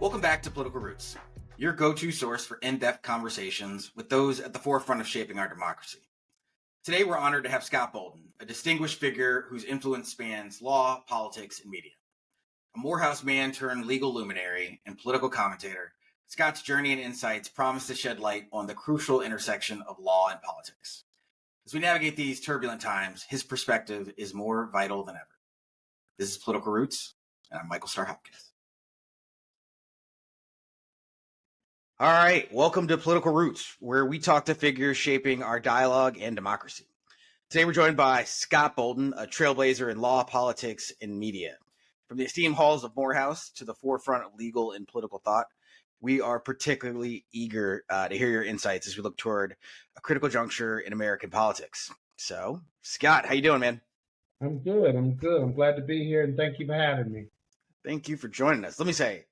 Welcome back to Political Roots, your go-to source for in-depth conversations with those at the forefront of shaping our democracy. Today, we're honored to have Scott Bolden, a distinguished figure whose influence spans law, politics, and media. A Morehouse man turned legal luminary and political commentator, Scott's journey and insights promise to shed light on the crucial intersection of law and politics. As we navigate these turbulent times, his perspective is more vital than ever. This is Political Roots, and I'm Michael Starr Hopkins. All right, welcome to Political Roots, where we talk to figures shaping our dialogue and democracy. Today we're joined by Scott Bolden, a trailblazer in law, politics, and media. From the esteemed halls of Morehouse to the forefront of legal and political thought, we are particularly eager to hear your insights as we look toward a critical juncture in American politics. So, Scott, how you doing, man? I'm good. I'm glad to be here, and thank you for having me. Thank you for joining us. Let me say,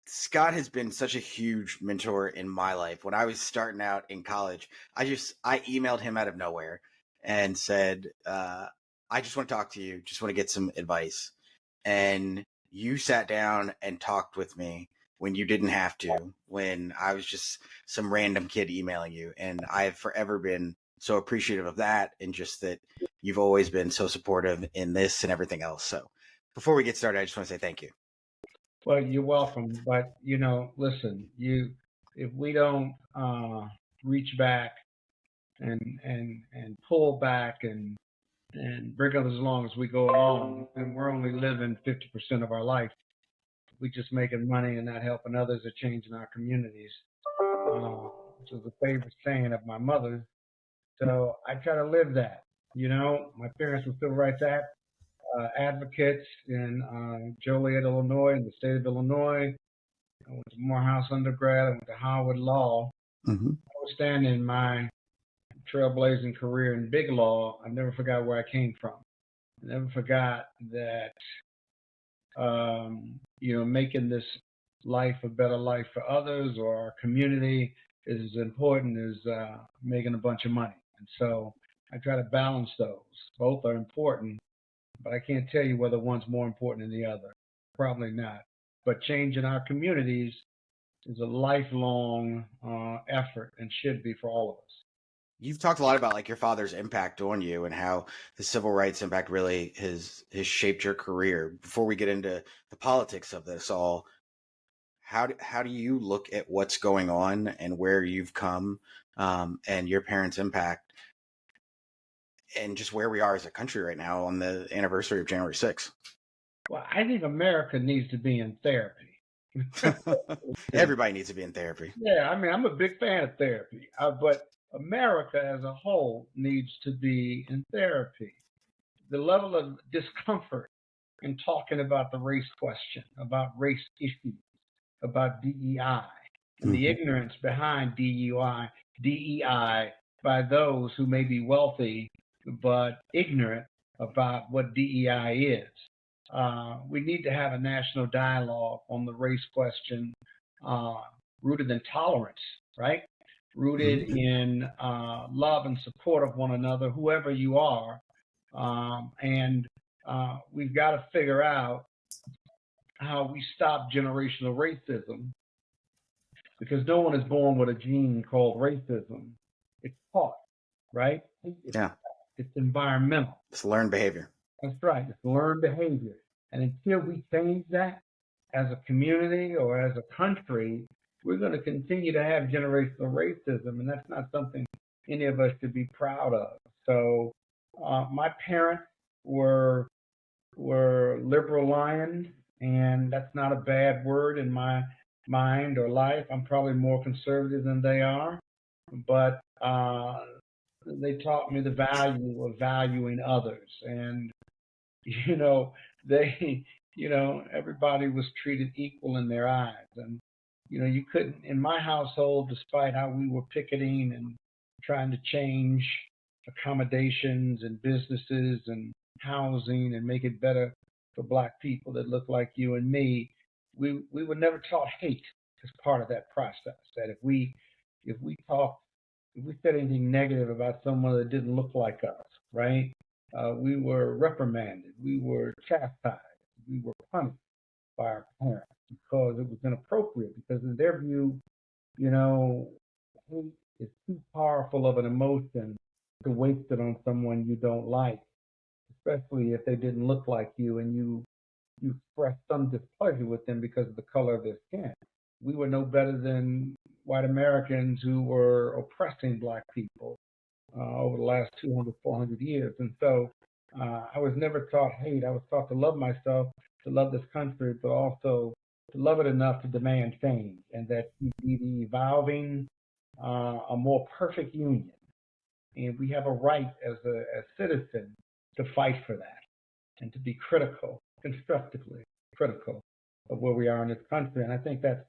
Scott has been such a huge mentor in my life. When I was starting out in college, I emailed him out of nowhere and said, I just want to talk to you, just want to get some advice. And you sat down and talked with me when you didn't have to, when I was just some random kid emailing you. And I've forever been so appreciative of that, and just that you've always been so supportive in this and everything else. So before we get started, I just want to say thank you. Well, you're welcome. But, listen, if we don't reach back and pull back and bring others along as we go along, then we're only living 50% of our life. We're just making money and not helping others or changing our communities, which is a favorite saying of my mother. So I try to live that. My parents were civil rights advocates in Joliet, Illinois, in the state of Illinois. I went to Morehouse undergrad. I went to Howard Law. Notwithstanding my trailblazing career in big law, I never forgot where I came from. I never forgot that, making this life a better life for others or our community is as important as making a bunch of money. And so I try to balance those. Both are important, but I can't tell you whether one's more important than the other. Probably not. But changing our communities is a lifelong effort and should be for all of us. You've talked a lot about like your father's impact on you and how the civil rights impact really has shaped your career. Before we get into the politics of this all, how do you look at what's going on and where you've come, and your parents' impact, and just where we are as a country right now on the anniversary of January 6th? Well, I think America needs to be in therapy. Everybody needs to be in therapy. Yeah, I'm a big fan of therapy, but America as a whole needs to be in therapy. The level of discomfort in talking about the race question, about race issues, about DEI, and the ignorance behind DEI by those who may be wealthy but ignorant about what DEI is. We need to have a national dialogue on the race question, rooted in tolerance, right? Rooted in love and support of one another, whoever you are. And we've got to figure out how we stop generational racism, because no one is born with a gene called racism. It's taught, right? It's environmental. It's learned behavior. That's right. It's learned behavior. And until we change that as a community or as a country, we're going to continue to have generational racism, and that's not something any of us should be proud of. So my parents were liberal lions, and that's not a bad word in my mind or life. I'm probably more conservative than they are, but they taught me the value of valuing others. And, everybody was treated equal in their eyes. And, you couldn't, in my household, despite how we were picketing and trying to change accommodations and businesses and housing and make it better for Black people that look like you and me, we were never taught hate as part of that process. That if we said anything negative about someone that didn't look like us, right? We were reprimanded, we were chastised, we were punished by our parents. because it was inappropriate. Because in their view, you know, hate is too powerful of an emotion to waste it on someone you don't like, especially if they didn't look like you and you expressed some displeasure with them because of the color of their skin. We were no better than white Americans who were oppressing black people over the last 200, 400 years. And so I was never taught hate. I was taught to love myself, to love this country, but also to love it enough to demand change, and that we be the evolving, a more perfect union. And we have a right as citizens to fight for that and to be critical, constructively critical of where we are in this country. And I think that's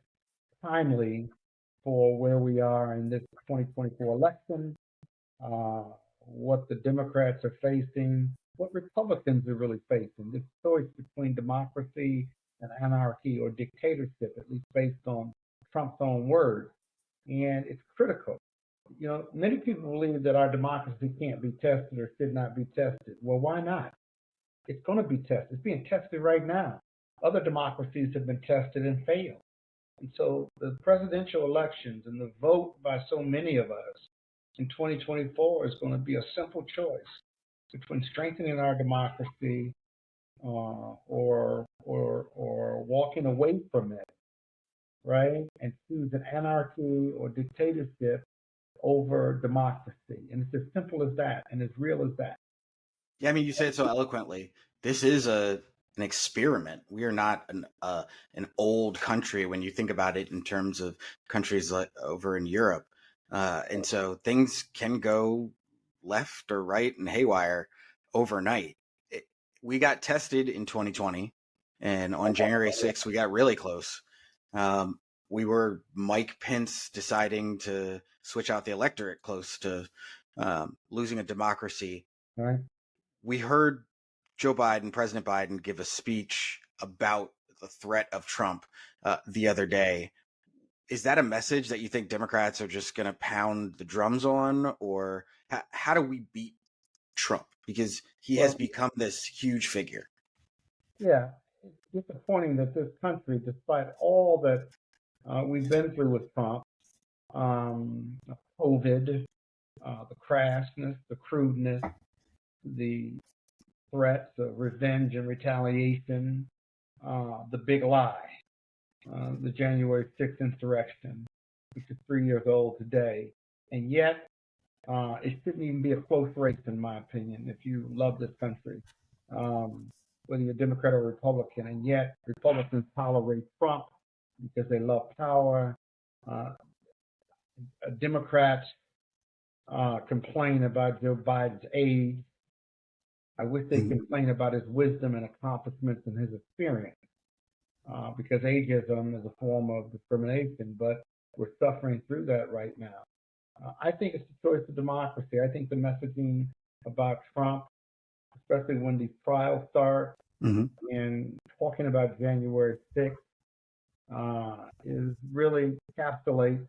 timely for where we are in this 2024 election, uh, what the Democrats are facing, what Republicans are really facing. This choice between democracy and anarchy or dictatorship, at least based on Trump's own words. And it's critical. You know, many people believe that our democracy can't be tested or should not be tested. Well, why not? It's going to be tested. It's being tested right now. Other democracies have been tested and failed. And so the presidential elections and the vote by so many of us in 2024 is going to be a simple choice between strengthening our democracy or walking away from it, right? And choosing anarchy or dictatorship over democracy. And it's as simple as that and as real as that. Yeah, I mean, you said it so eloquently. This is an experiment. We are not an old country when you think about it in terms of countries like over in Europe, and so things can go left or right and haywire overnight. We got tested in 2020, and on January 6th, we got really close. We were Mike Pence deciding to switch out the electorate close to losing a democracy. Right. We heard President Biden, give a speech about the threat of Trump the other day. Is that a message that you think Democrats are just going to pound the drums on, or how do we beat Trump? Because he has become this huge figure. Yeah, it's disappointing that this country, despite all that we've been through with Trump, COVID, the crassness, the crudeness, the threats of revenge and retaliation, the big lie, the January 6th insurrection, which is 3 years old today. And yet, it shouldn't even be a close race, in my opinion, if you love this country, whether you're Democrat or Republican. And yet, Republicans tolerate Trump because they love power. Democrats complain about Joe Biden's age. I wish they complain about his wisdom and accomplishments and his experience, because ageism is a form of discrimination, but we're suffering through that right now. I think it's the choice of democracy. I think the messaging about Trump, especially when these trials start, and talking about January 6th, is really encapsulates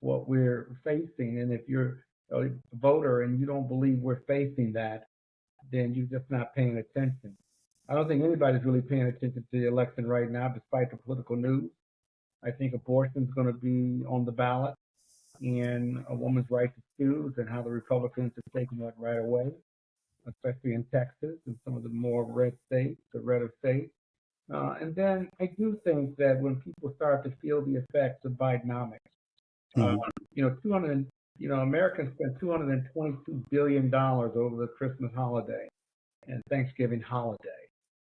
what we're facing. And if you're a voter and you don't believe we're facing that, then you're just not paying attention. I don't think anybody's really paying attention to the election right now, despite the political news. I think abortion is going to be on the ballot, and a woman's right to choose, and how the Republicans are taking that right away, especially in Texas and some of the more red states, the redder states. And then I do think that when people start to feel the effects of Bidenomics, Americans spent $222 billion over the Christmas holiday and Thanksgiving holiday.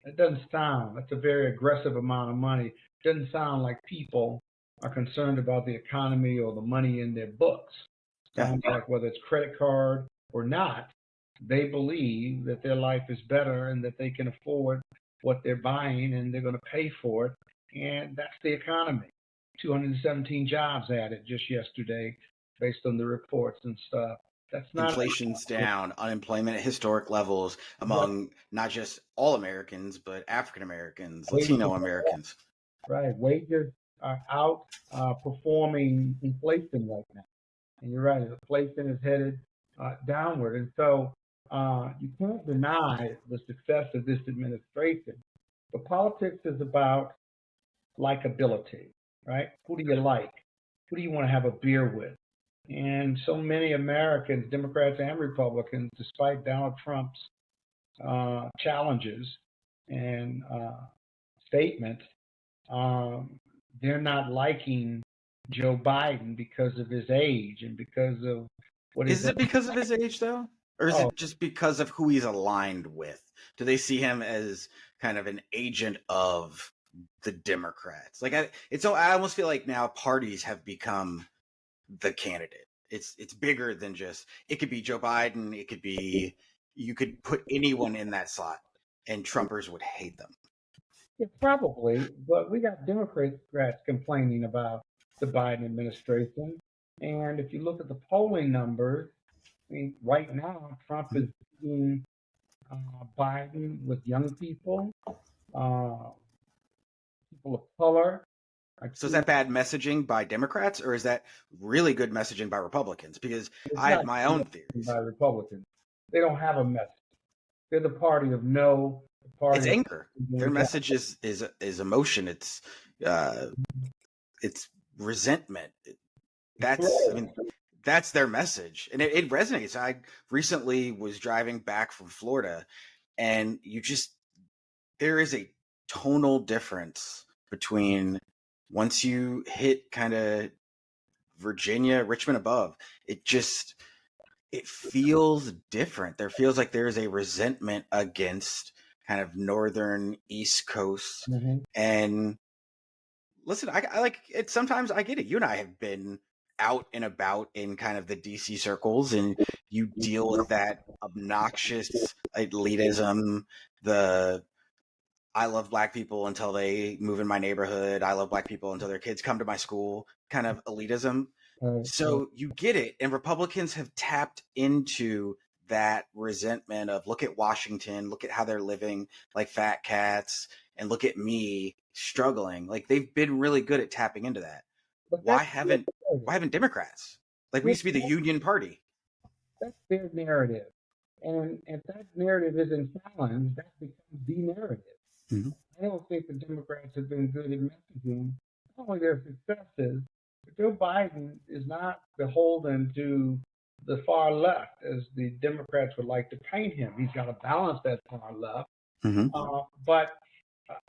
It doesn't sound, that's a very aggressive amount of money. It doesn't sound like people are concerned about the economy or the money in their books. Sounds like whether it's credit card or not, they believe that their life is better and that they can afford what they're buying and they're going to pay for it. And that's the economy. 217 jobs added just yesterday based on the reports and stuff. That's not inflation's down, unemployment at historic levels among not just all Americans, but African Americans, Latino Americans. Right. Wages are outperforming inflation right now. And you're right, inflation is headed downward. And so you can't deny the success of this administration. But politics is about likability, right? Who do you like? Who do you want to have a beer with? And so many Americans, Democrats and Republicans, despite Donald Trump's challenges and statements, um, they're not liking Joe Biden because of his age and because of what Is is. it because of his age though? Or is Oh, it just because of who he's aligned with? Do they see him as kind of an agent of the Democrats? Like I almost feel like now parties have become the candidate. It's bigger than just it could be Joe Biden, it could be you could put anyone in that slot and Trumpers would hate them. yeah, probably, but we got Democrats complaining about the Biden administration. And if you look at the polling numbers, I mean, right now, Trump is beating Biden with young people, uh, people of color. So is that bad messaging by Democrats or is that really good messaging by Republicans? Because It's I have not my own theories. by Republicans. They don't have a message. They're the party of no, the It's party of anger. Their message is emotion. It's resentment. That's their message, and it resonates. I recently was driving back from Florida, and there is a tonal difference between once you hit kind of Virginia, Richmond above, it feels different. There feels like there is a resentment against kind of northern East Coast. Mm-hmm. And listen, I like it. Sometimes I get it. You and I have been out and about in kind of the DC circles, and you deal with that obnoxious elitism, the I love black people until they move in my neighborhood. I love black people until their kids come to my school kind of elitism. So you get it. And Republicans have tapped into that resentment of look at Washington, look at how they're living like fat cats, and look at me struggling. Like they've been really good at tapping into that. But Why haven't Democrats? Like we used to be the Union Party. that's their narrative. And if that narrative isn't challenged, that becomes the narrative. Mhm. I don't think the Democrats have been good at messaging not only their successes, but Joe Biden is not beholden to the far left as the Democrats would like to paint him. He's got to balance that far left. Mhm. But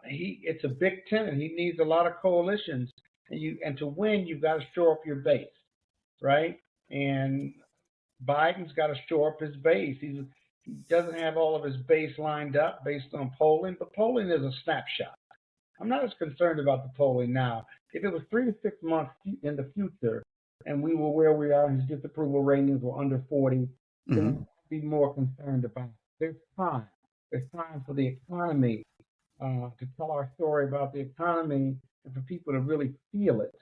it's a big tenant. He needs a lot of coalitions, and to win, you've got to shore up your base, right? And Biden's got to shore up his base. He doesn't have all of his base lined up based on polling, but polling is a snapshot. I'm not as concerned about the polling now. If it was 3 to 6 months in the future and we were where we are and his disapproval ratings were under 40, then Mhm. I'd be more concerned about it. There's time. There's time for the economy to tell our story about the economy and for people to really feel it.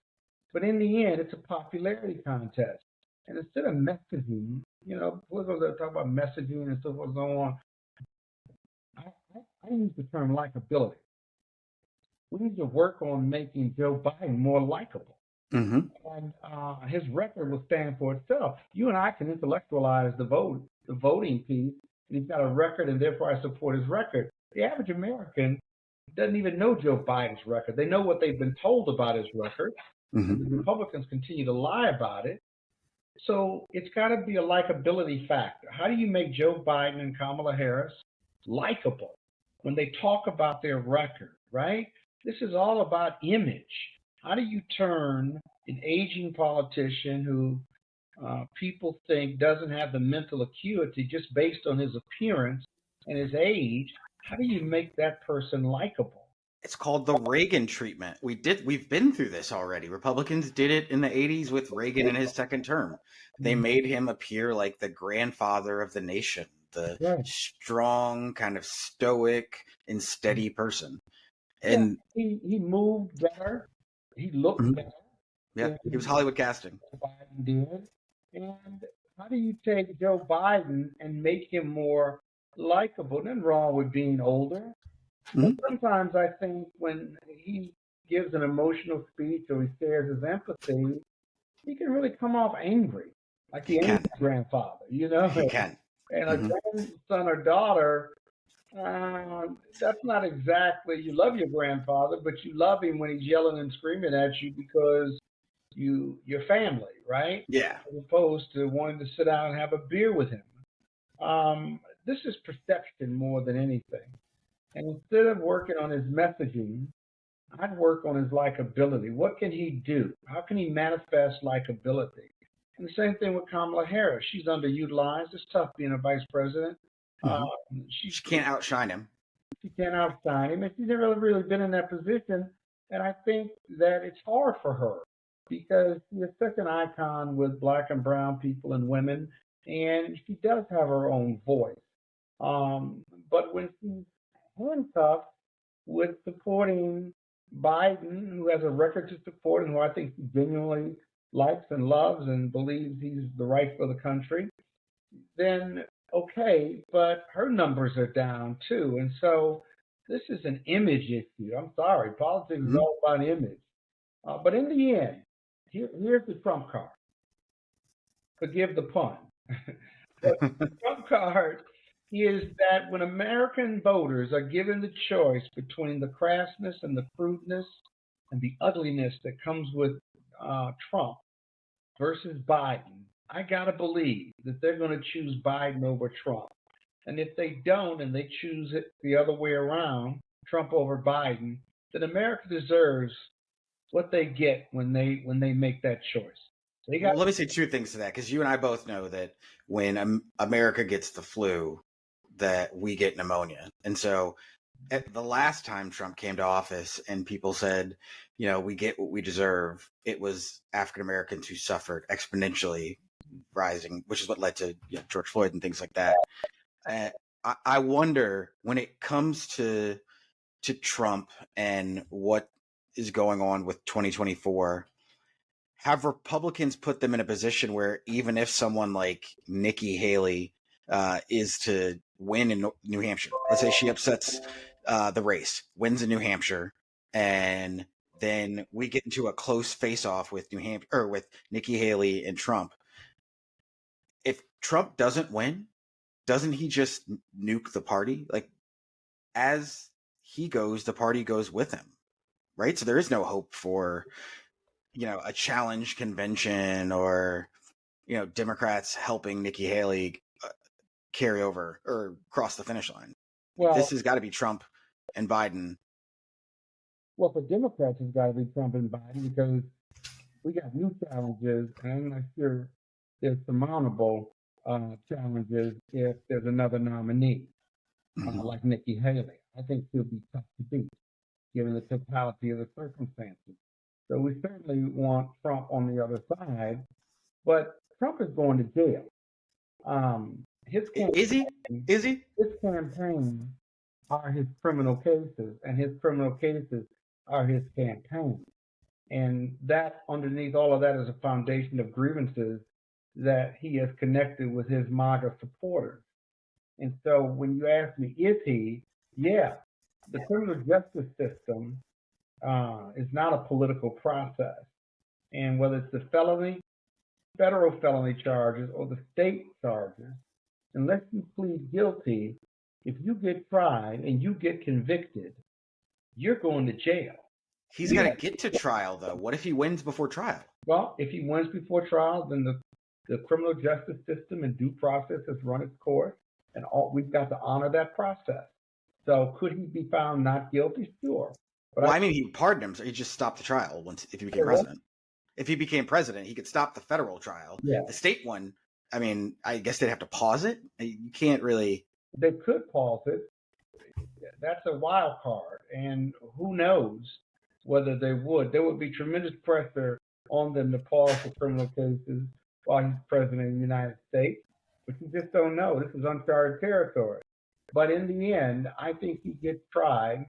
But in the end, it's a popularity contest. And instead of messaging, political talk about messaging and so forth and so on, I use the term likability. We need to work on making Joe Biden more likable. Mhm. And his record will stand for itself. You and I can intellectualize the voting piece, and he's got a record, and therefore I support his record. The average American doesn't even know Joe Biden's record. They know what they've been told about his record, Mhm. and the Republicans continue to lie about it. So it's got to be a likability factor. How do you make Joe Biden and Kamala Harris likable when they talk about their record, right? This is all about image. How do you turn an aging politician who people think doesn't have the mental acuity just based on his appearance and his age? How do you make that person likable? It's called the Reagan treatment. We've been through this already. Republicans did it in the 80s with Reagan in his second term. They made him appear like the grandfather of the nation, the Right. strong, kind of stoic and steady person. Yeah, And he moved better. He looked better. yeah, he was Hollywood casting. Biden did. And how do you take Joe Biden and make him more likable? Nothing wrong with being older. But sometimes I think when he gives an emotional speech or he shares his empathy, he can really come off angry, like the angry grandfather, He can. And a grandson or daughter That's not exactly, you love your grandfather, but you love him when he's yelling and screaming at you because your family, right? Yeah. As opposed to wanting to sit down and have a beer with him. This is perception more than anything. And instead of working on his messaging, I'd work on his likability. What can he do? How can he manifest likability? And the same thing with Kamala Harris. She's underutilized. It's tough being a vice president. Hmm. She She can't outshine him. she can't outshine him, and she's never really been in that position. And I think that it's hard for her because she is such an icon with black and brown people and women, and she does have her own voice. But when she's handcuffed with supporting Biden, who has a record to support and who I think she genuinely likes and loves and believes he's the right for the country, then okay, but her numbers are down too. And so this is an image issue. I'm sorry, politics is Mhm. all about image. But in the end, here's the trump card. Forgive the pun. But the trump card is that when American voters are given the choice between the crassness and the crudeness and the ugliness that comes with Trump versus Biden, I gotta believe that they're going to choose Biden over Trump. And if they don't, and they choose it the other way around, Trump over Biden, then America deserves what they get when they make that choice. They got Well, let me say two things to that, because you and I both know that when America gets the flu, that we get pneumonia. And so at the last time Trump came to office and people said, we get what we deserve, it was African Americans who suffered exponentially rising, which is what led to George Floyd and things like that. Uh, I wonder when it comes to Trump and what is going on with 2024, have Republicans put them in a position where even if someone like Nikki Haley is to win in New Hampshire, let's say she upsets the race, wins in New Hampshire, and then we get into a close face-off with New Hampshire or with Nikki Haley and Trump. If Trump doesn't win, doesn't he just nuke the party? Like, as he goes, the party goes with him, right? So there is no hope for a challenge convention or Democrats helping Nikki Haley carry over or cross the finish line. This well, has got to be Trump and Biden. well for Democrats, it's got to be Trump and Biden because we got new challenges, and I'm not sure they're surmountable challenges if there's another nominee Mhm. like Nikki Haley. I think she'll be tough to beat given the totality of the circumstances. So we certainly want Trump on the other side, but Trump is going to jail. His Is he? campaign, Is he? his campaign are his criminal cases, and his criminal cases are his campaign. And that underneath all of that is a foundation of grievances that he has connected with his MAGA supporters. And so when you ask me, is he? Yeah, the criminal justice system is not a political process. And whether it's the federal felony charges, or the state charges, unless you plead guilty, if you get tried and you get convicted, you're going to jail. He's got to get to trial, though. What if he wins before trial? Well, if he wins before trial, then the criminal justice system and due process has run its course, and we've got to honor that process. So could he be found not guilty? Sure. But Well, I mean, he pardoned him, so he just stopped the trial if he became president. If he became president, he could stop the federal trial. Yeah, The state one, I mean, I guess they'd have to pause it. You can't really. they could pause it. That's a wild card, and who knows whether they would. There would be tremendous pressure on them to pause the criminal cases while he's president of the United States, but you just don't know. This is uncharted territory. But in the end, I think he gets tried,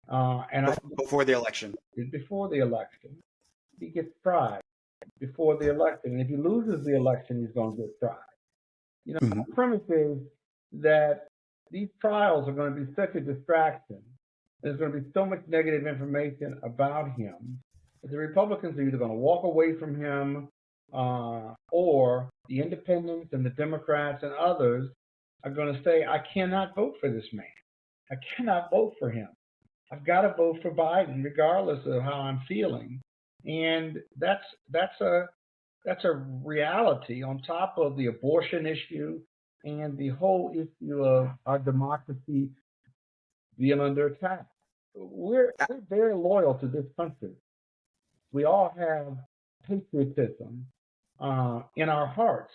and Before the election. before the election, he gets tried before the election. And if he loses the election, he's going to get tried. Mm-hmm. The premise is that these trials are going to be such a distraction. There's going to be so much negative information about him that the Republicans are either going to walk away from him or the independents and the Democrats and others are going to say, I cannot vote for this man. I cannot vote for him. I've got to vote for Biden, regardless of how I'm feeling. And that's a reality on top of the abortion issue and the whole issue of our democracy being under attack. We're very loyal to this country. We all have patriotism in our hearts,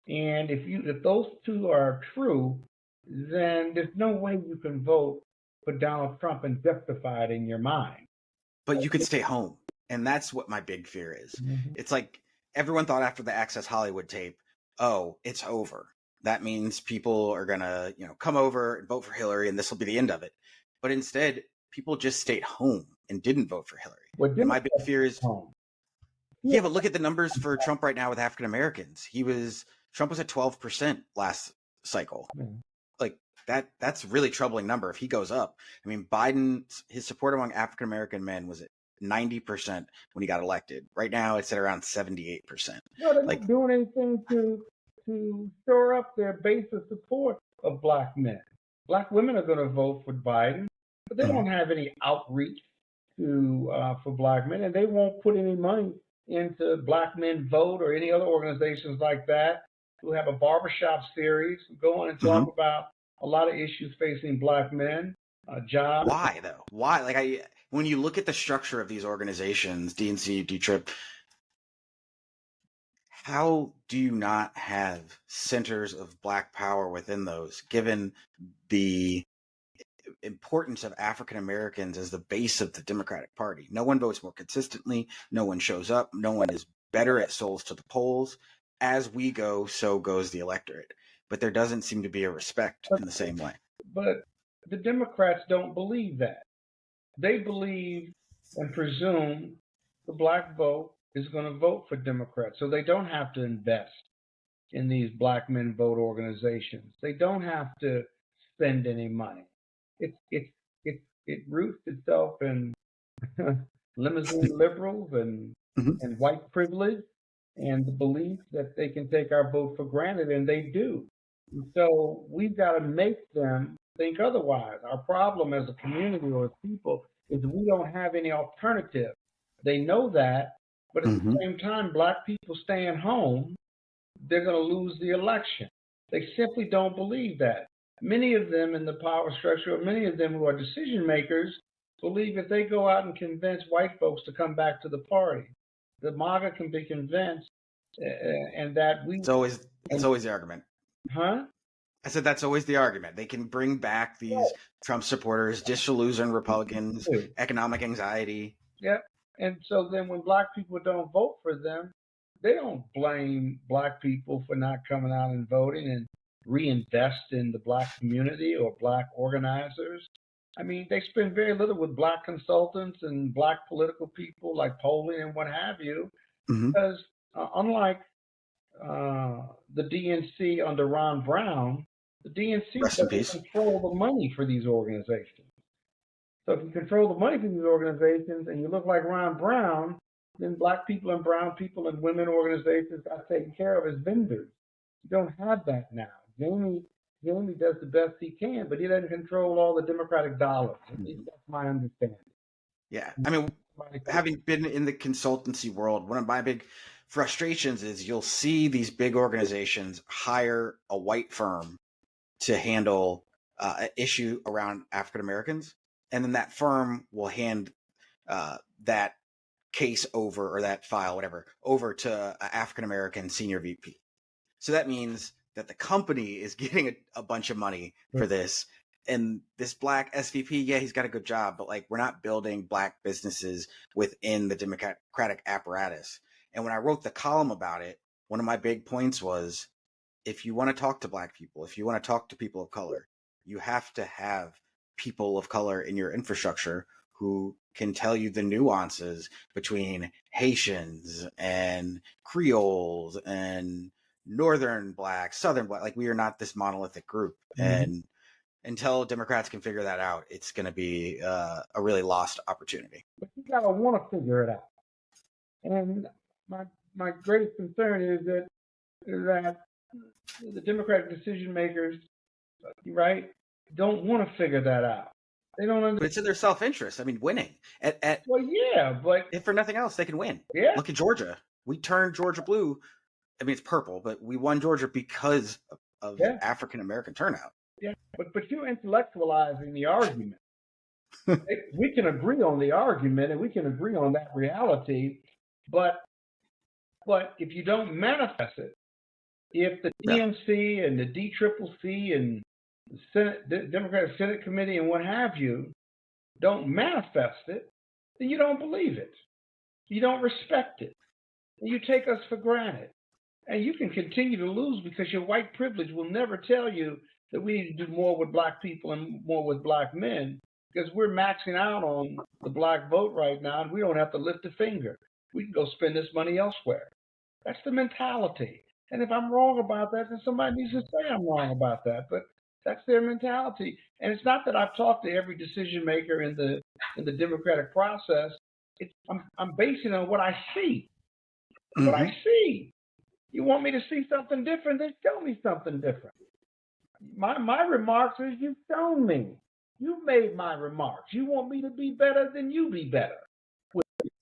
and if those two are true, then there's no way you can vote for Donald Trump and justify it in your mind. But you could stay home, and that's what my big fear is. Mm-hmm. It's like everyone thought after the Access Hollywood tape, oh, it's over. That means people are gonna, come over and vote for Hillary, and this will be the end of it. But instead, people just stayed home and didn't vote for Hillary. And my big fear is, yeah, but look at the numbers for Trump right now with African Americans. Trump was at 12% last cycle. Like that's a really troubling number if he goes up. I mean, his support among African American men was at 90% when he got elected. Right now, it's at around 78%. No, they're not doing anything to store up their base of support of black men. Black women are going to vote for Biden, but they don't have any outreach for black men, and they won't put any money into Black Men Vote or any other organizations like that who have a barbershop series, go on and talk about a lot of issues facing black men, jobs. Why though? Why? Like when you look at the structure of these organizations, DNC, D-Trip, how do you not have centers of black power within those, given the importance of African Americans as the base of the Democratic Party? No one votes more consistently. No one shows up. No one is better at souls to the polls. As we go, so goes the electorate. But there doesn't seem to be a respect in the same way. But the Democrats don't believe that. They believe and presume the black vote is going to vote for Democrats. So they don't have to invest in these Black Men Vote organizations. They don't have to spend any money. It roots itself in limousine liberals and white privilege and the belief that they can take our vote for granted, and they do. And so we've got to make them think otherwise. Our problem as a community or as people is we don't have any alternative. They know that, but at the same time, black people staying home, they're going to lose the election. They simply don't believe that. Many of them in the power structure, or many of them who are decision makers, believe if they go out and convince white folks to come back to the party, the MAGA can be convinced, and that we. It's always the argument. Huh? I said that's always the argument. They can bring back these Trump supporters, disillusioned Republicans, economic anxiety. Yeah. And so then when black people don't vote for them, they don't blame black people for not coming out and voting and reinvest in the black community or black organizers. I mean, they spend very little with black consultants and black political people like polling and what have you, because unlike the DNC under Ron Brown, the DNC doesn't control the money for these organizations. So if you control the money for these organizations and you look like Ron Brown, then black people and brown people and women organizations got taken care of as vendors. You don't have that now. Jamie does the best he can, but he doesn't control all the Democratic dollars. At least that's my understanding. Yeah. I mean, having been in the consultancy world, one of my big frustrations is you'll see these big organizations hire a white firm to handle an issue around African Americans, and then that firm will hand that case over, or that file, whatever, over to an African American senior VP. So that means that the company is getting a bunch of money for this. And this black SVP, yeah, he's got a good job, but like we're not building black businesses within the Democratic apparatus. And when I wrote the column about it, one of my big points was, if you want to talk to black people, if you want to talk to people of color, you have to have people of color in your infrastructure who can tell you the nuances between Haitians and Creoles and Northern Black, Southern Black. Like, we are not this monolithic group. And until Democrats can figure that out, it's going to be a really lost opportunity. But you got to want to figure it out. And my greatest concern is that the Democratic decision makers, right, don't want to figure that out. They don't understand. But it's in their self-interest. I mean, winning. Well, yeah, but If for nothing else, they can win. yeah, Look at Georgia. We turned Georgia blue. I mean, it's purple, but we won Georgia because of yeah, African American turnout. yeah. But you're intellectualizing the argument. We can agree on the argument and we can agree on that reality, but if you don't manifest it, if the Yeah. DNC and the DCCC and the Senate, the Democratic Senate Committee and what have you don't manifest it, then you don't believe it. You don't respect it. And you take us for granted. And you can continue to lose because your white privilege will never tell you that we need to do more with black people and more with black men, because we're maxing out on the black vote right now and we don't have to lift a finger. We can go spend this money elsewhere. That's the mentality. And if I'm wrong about that, then somebody needs to say I'm wrong about that. But that's their mentality. And it's not that I've talked to every decision maker in the democratic process. I'm basing it on what I see. What I see. You want me to see something different? Then show me something different. My remarks is you've shown me. You've made my remarks. You want me to be better, then you be better.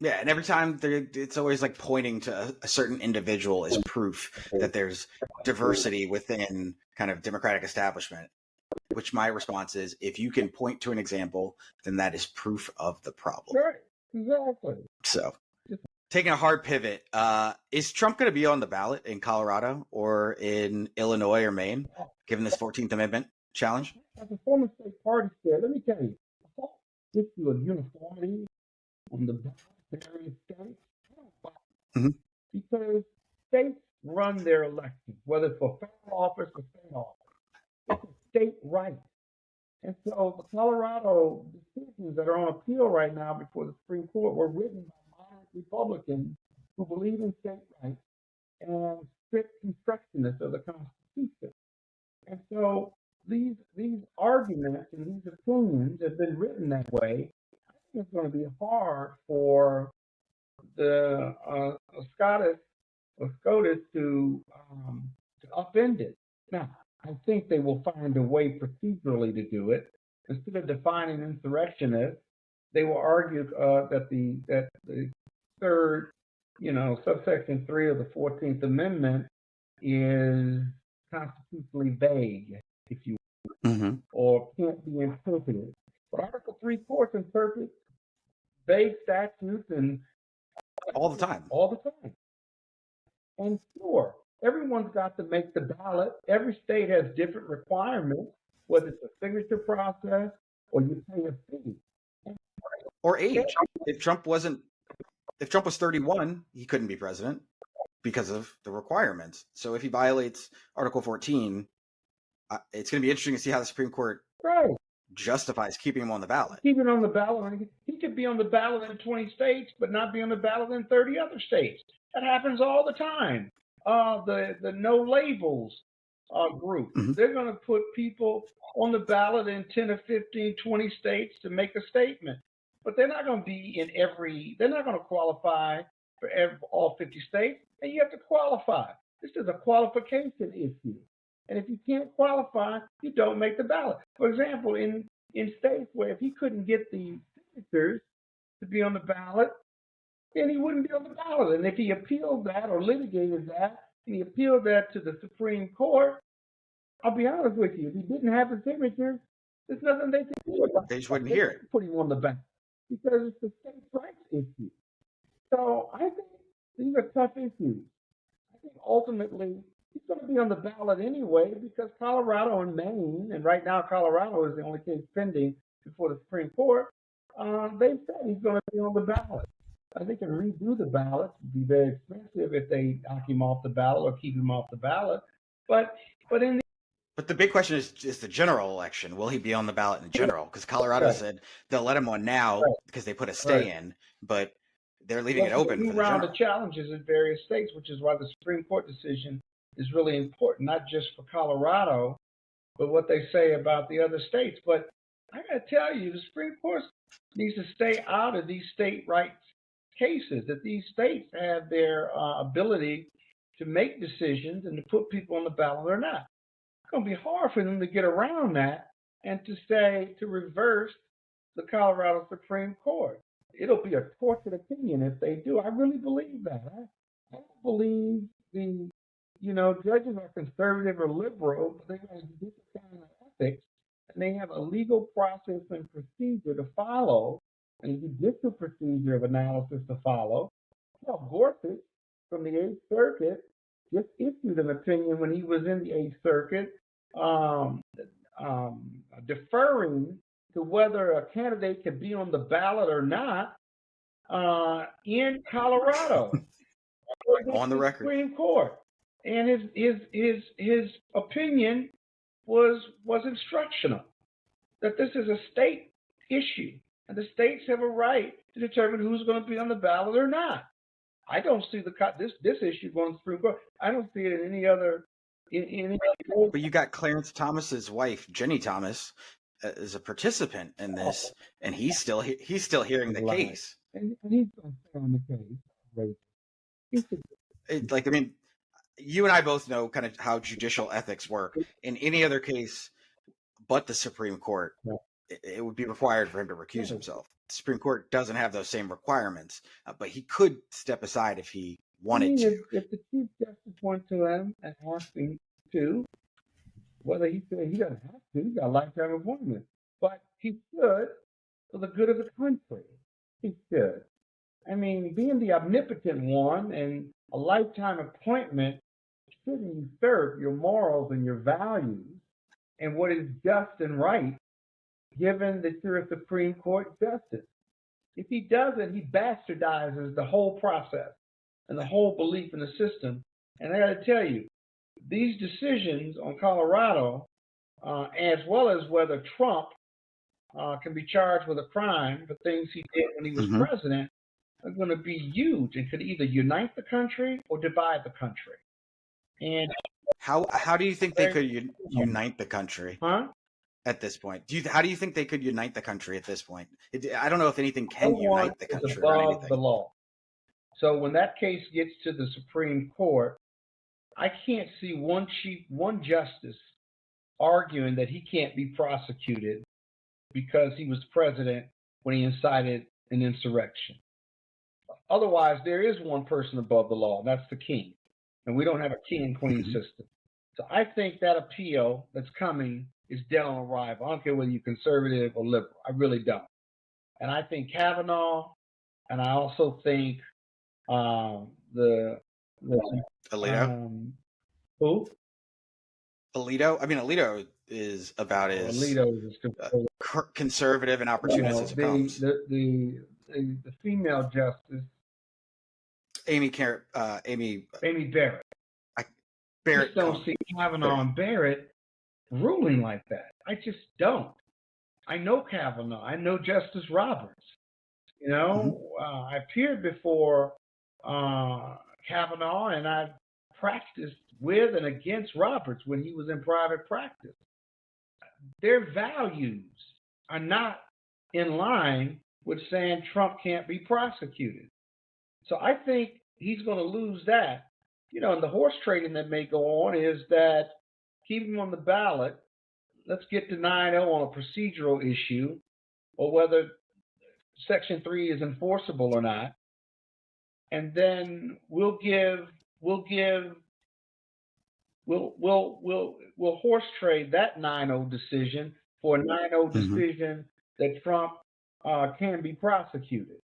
Yeah, and every time it's always like pointing to a certain individual as proof that there's diversity within kind of democratic establishment, which my response is, if you can point to an example, then that is proof of the problem. Right, exactly. So, taking a hard pivot, is Trump going to be on the ballot in Colorado or in Illinois or Maine, given this 14th Amendment challenge? As a former state party chair, let me tell you, the whole issue of uniformity on the ballot in various states, because states run their elections, whether it's for federal office or state office. It's a state right. And so the Colorado decisions that are on appeal right now before the Supreme Court were written by moderate Republicans who believe in state rights and strict constructionists of the Constitution. And so these arguments and these opinions have been written that way. I think it's going to be hard for the Scottish or SCOTUS to upend it. Now, I think they will find a way procedurally to do it. Instead of defining insurrectionists, they will argue that the third, subsection 3 of the 14th Amendment is constitutionally vague, if you will, or can't be interpreted. But Article 3 courts interpret vague statutes and all the time. And sure, everyone's got to make the ballot. Every state has different requirements, whether it's a signature process or you pay a fee. Or age. If Trump was 31, he couldn't be president because of the requirements. So if he violates Article 14, it's going to be interesting to see how the Supreme Court justifies keeping him on the ballot. Keeping him on the ballot. He could be on the ballot in 20 states, but not be on the ballot in 30 other states. That happens all the time. The no labels group, they're going to put people on the ballot in 10 or 15, 20 states to make a statement. But they're not going to be they're not going to qualify for all 50 states, and you have to qualify. This is a qualification issue. And if you can't qualify, you don't make the ballot. For example, in states where if he couldn't get the signatures to be on the ballot, then he wouldn't be on the ballot. And if he appealed that or litigated that, and he appealed that to the Supreme Court, I'll be honest with you, if he didn't have the signatures, there's nothing they can do about it. They just wouldn't hear it. Put him on the ballot because it's a states' rights issue. So I think these are tough issues. I think ultimately he's going to be on the ballot anyway because Colorado and Maine, and right now Colorado is the only case pending before the Supreme Court, they've said he's going to be on the ballot. They can redo the ballot. It would be very expensive if they knock him off the ballot or keep him off the ballot. But the big question is the general election. Will he be on the ballot in general? Because Colorado said they'll let him on now because they put a stay in, but they're leaving it open for the round general. of challenges in various states, which is why the Supreme Court decision is really important, not just for Colorado, but what they say about the other states. But I got to tell you, the Supreme Court needs to stay out of these state rights cases, that these states have their ability to make decisions and to put people on the ballot or not. It's going to be hard for them to get around that and to reverse the Colorado Supreme Court. It'll be a tortured opinion if they do. I really believe that. I don't believe the judges are conservative or liberal, but they have a different kind of ethics, and they have a legal process and procedure to follow, and a judicial procedure of analysis to follow. Gorsuch from the Eighth Circuit just issued an opinion when he was in the Eighth Circuit, deferring to whether a candidate could be on the ballot or not in Colorado On the record. Supreme Court, and his opinion was instructional that this is a state issue, and the states have a right to determine who's going to be on the ballot or not. I don't see this issue going to the Supreme Court. I don't see it in any other. But you got Clarence Thomas's wife, Jenny Thomas, as a participant in this, and he's still hearing the case. And he's going to stay on the case. I mean, you and I both know kind of how judicial ethics work. In any other case but the Supreme Court, it would be required for him to recuse himself. The Supreme Court doesn't have those same requirements, but he could step aside if he wanted to. If the Chief Justice went to him and asked him to, whether he said he doesn't have to, he's got a lifetime appointment, but he should for the good of the country. He should. I mean, being the omnipotent one and a lifetime appointment shouldn't usurp your morals and your values and what is just and right, given that you're a Supreme Court justice. If he doesn't, he bastardizes the whole process and the whole belief in the system. And I got to tell you, these decisions on Colorado, as well as whether Trump can be charged with a crime for things he did when he was president, are going to be huge and could either unite the country or divide the country. And how do you think they could unite the country? At this point, how do you think they could unite the country at this point? I don't know if anything can unite the country or anything. The law. So when that case gets to the Supreme Court, I can't see one justice arguing that he can't be prosecuted because he was president when he incited an insurrection. Otherwise, there is one person above the law, and that's the king. And we don't have a king and queen system. So I think that appeal that's coming is dead on arrival. I don't care whether you're conservative or liberal. I really don't. And I think Kavanaugh, and I also think the Alito. Who? Alito. I mean, Alito is about as conservative and opportunist as it comes. The female justice, Amy Barrett. I just don't see Kavanaugh and Barrett ruling like that. I just don't. I know Kavanaugh. I know Justice Roberts. I appeared before Kavanaugh, and I practiced with and against Roberts when he was in private practice. Their values are not in line with saying Trump can't be prosecuted. So I think he's going to lose that. And the horse trading that may go on is that keep him on the ballot. Let's get to 9-0 on a procedural issue, or whether Section 3 is enforceable or not. And then we'll horse trade that 9-0 decision for a 9-0 decision that Trump can be prosecuted.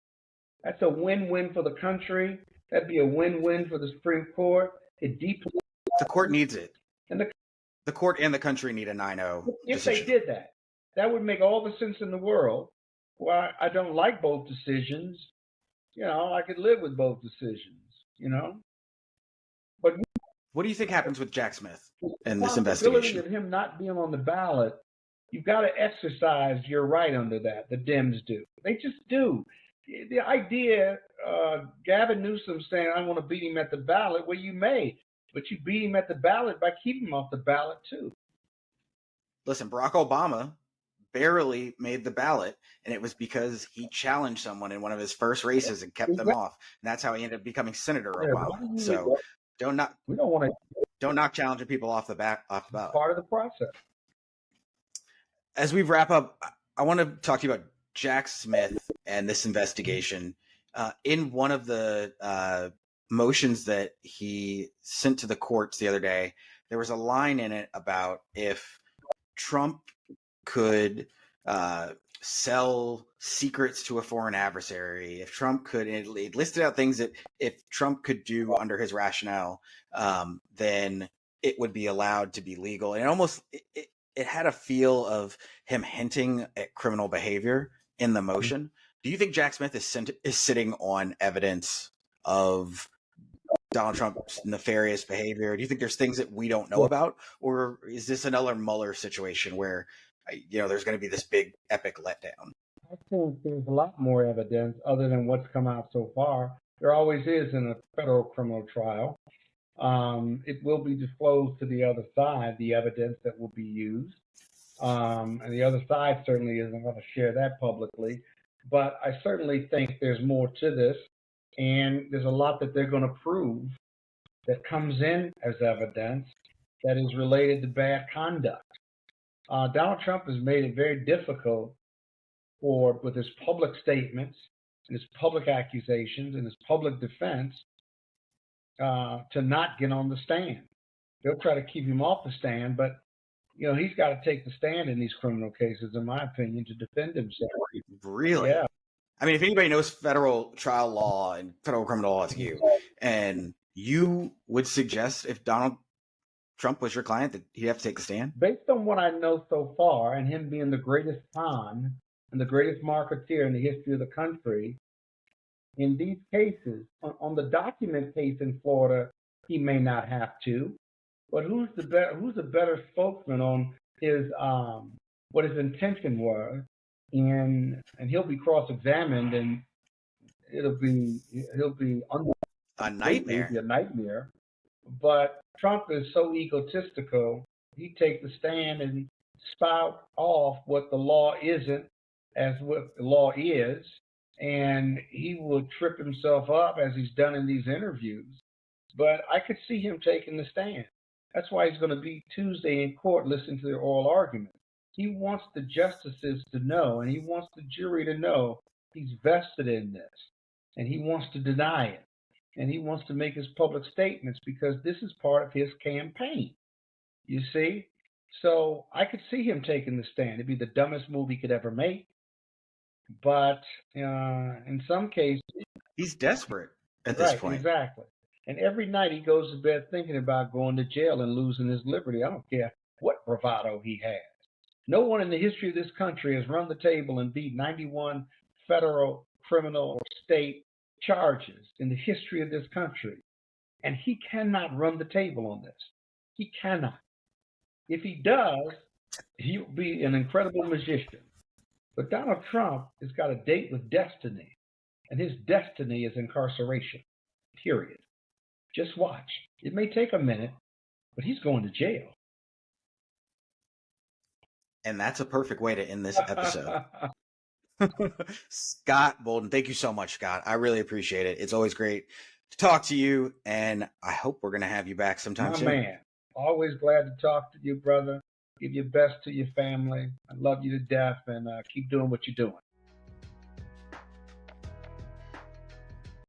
That's a win-win for the country. That'd be a win-win for the Supreme Court. The court needs it. And the court and the country need a 9-0 If decision. they did that, that would make all the sense in the world. Well, I don't like both decisions. I could live with both decisions, But what do you think happens with Jack Smith in this investigation? Of him not being on the ballot, you've got to exercise your right under that. The Dems do. They just do. The idea, Gavin Newsom saying, I want to beat him at the ballot, well, you may, but you beat him at the ballot by keeping him off the ballot, too. Listen, Barack Obama barely made the ballot, and it was because he challenged someone in one of his first races and kept them off. And that's how he ended up becoming Senator Obama. So don't knock challenging people off the ballot. Part of the process. as we wrap up, I want to talk to you about Jack Smith and this investigation. In one of the motions that he sent to the courts the other day, there was a line in it about if Trump could sell secrets to a foreign adversary, if Trump could, it listed out things that if Trump could do under his rationale, then it would be allowed to be legal. And it had a feel of him hinting at criminal behavior in the motion. Do you think Jack Smith is sitting on evidence of Donald Trump's nefarious behavior? Do you think there's things that we don't know about, or is this another Mueller situation where there's going to be this big epic letdown? I think there's a lot more evidence other than what's come out so far. There always is in a federal criminal trial. It will be disclosed to the other side, the evidence that will be used. And the other side certainly isn't going to share that publicly. But I certainly think there's more to this. And there's a lot that they're going to prove that comes in as evidence that is related to bad conduct. Donald Trump has made it very difficult with his public statements and his public accusations and his public defense to not get on the stand. They'll try to keep him off the stand, but he's got to take the stand in these criminal cases, in my opinion, to defend himself. Really? Yeah. I mean, if anybody knows federal trial law and federal criminal law, it's you. And you would suggest if Donald Trump was your client that he'd have to take the stand? Based on what I know so far, and him being the greatest con and the greatest marketeer in the history of the country, in these cases, on the document case in Florida, he may not have to. But who's a better spokesman on his what his intention was? And he'll be cross-examined, and he'll be a nightmare. It'll be a nightmare. But Trump is so egotistical, he take the stand and spout off what the law isn't as what the law is, and he will trip himself up as he's done in these interviews. But I could see him taking the stand. That's why he's going to be Tuesday in court listening to the oral argument. He wants the justices to know, and he wants the jury to know he's vested in this, and he wants to deny it, and he wants to make his public statements because this is part of his campaign, you see? So I could see him taking the stand. It'd be the dumbest move he could ever make, but in some cases... He's desperate at this point. Exactly. And every night he goes to bed thinking about going to jail and losing his liberty. I don't care what bravado he has. No one in the history of this country has run the table and beat 91 federal, criminal, or state charges in the history of this country. And he cannot run the table on this. He cannot. If he does, he'll be an incredible magician. But Donald Trump has got a date with destiny. And his destiny is incarceration, period. Just watch. It may take a minute, but he's going to jail. And that's a perfect way to end this episode. Scott Bolden, thank you so much, Scott. I really appreciate it. It's always great to talk to you, and I hope we're going to have you back sometime soon. Man, always glad to talk to you, brother. Give your best to your family. I love you to death, and keep doing what you're doing.